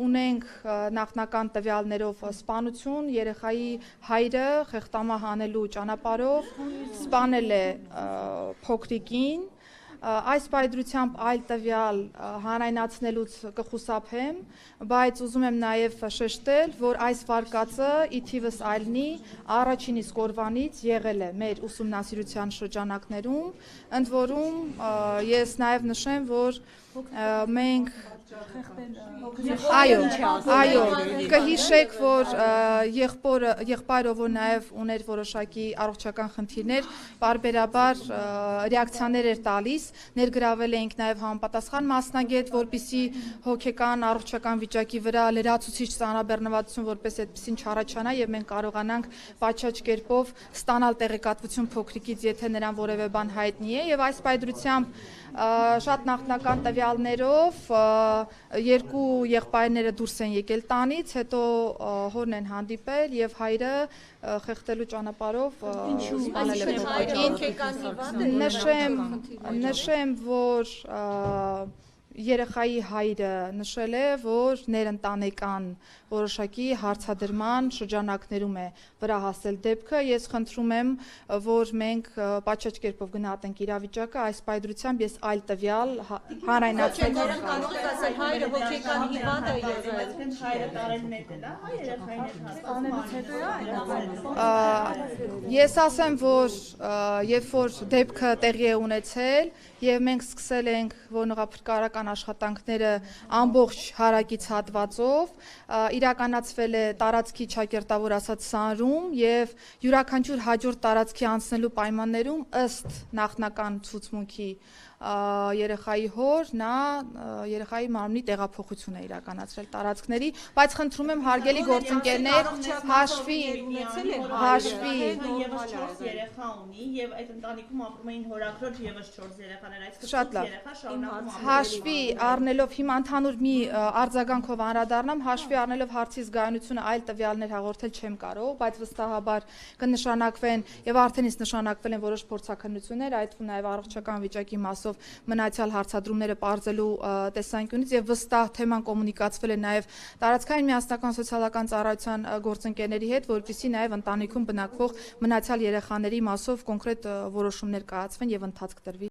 ունենք նախնական տվյալներով սպանություն, երեխայի հայրը խեղդամահ անելու ճանապարհով սպանել է փոքրիկին, այս պայծրությամբ այլ տվյալ հանրայնացնելուց կխուսափեմ, բայց ուզում եմ նաև շեշտել, որ այս վարկածը ի թիվս այլնի առաջին իսկ օրվանից եղել է մեր ուսումնասիրության շրջանակներում, ընդ որում ես նաև նշեմ, որ մենք այո, կհիշեք, որ եղբայրը, որ նաև ուներ որոշակի առողջական խնդիրներ, պարբերաբար ռեակցիաներ էր տալիս, ներգրավել էինք նաև համապատասխան մասնագետ, որպեսզի հոգեկան առողջական վիճակի վրա լրացուցիչ ծանրաբեռնվածություն որպես այդպեսին չառաջանա եւ մենք կարողանանք պատշաճ կերպով ստանալ տեղեկատվություն փոքրիկից, եթե նրան որևէ բան հայտնի է եւ այս պայծրությամբ շատ նախնական տվյալներով երկու եղբայրները դուրս են եկել տանից, հետո հորն են հանդիպել եւ հայրը խեղդելու ճանապարհով սպանել է փոքրիկին։ Նշեմ, որ երեխայի հայրը նշել է, որ ներընտանեկան որոշակի հարցադրման շրջանակներում է վրա հասել դեպքը, ես խնդրում եմ, որ մենք պատշաճ կերպով գնահատենք իրավիճակը, այս պայծրությամբ ես այլ տվյալ հանրայնացնել Ես ասեմ, որ երբ որ դեպքը տեղի է ունեցել եւ մենք սկսել ենք որոնողափրկարարական աշխատանքները ամբողջ հարակից հատվածով, իրականացվել է տարածքի ճակերտավոր ասած սանրում եւ յուրաքանչյուր հաջորդ տարածքի անցնելու պայմաններում ըստ նախնական ցուցմունքի երեխայի հոր, նա երեխայի մարմնի տեղափոխություն է իրականացրել տարածքների, բայց խնդրում եմ հարգելի գործընկերներ հաշվի եւս 4 երեխա ունի եւ այդ ընտանիքում ապրում էին հորաքրոջ եւս 4 երեխաներ, այսինքն հաշվի առնելով հիմա ընդհանուր մի արձագանքով անդրադառնամ, հաշվի առնելով հարցի զգայունությունը այլ տվյալներ հաղորդել չեմ կարող, բայց վստահաբար կնշանակվեն եւ արդեն իսկ նշանակվել են որոշ փորձաքննություններ, այդ թվում նաեւ առողջական վիճակի մասով մնացյալ հարցադրումները պարզելու տեսանկյունից եւ վստահ թեման կոմունիկացվել է նաեւ տարածքային միասնական սոցիալական ծառայության գործընկերների հետ, որպեսզի նաեւ ընտանիքում բնակվող մնացյալ երեխաների մասով կոնկրետ որոշումներ կայացվեն եւ ընթացք տրվի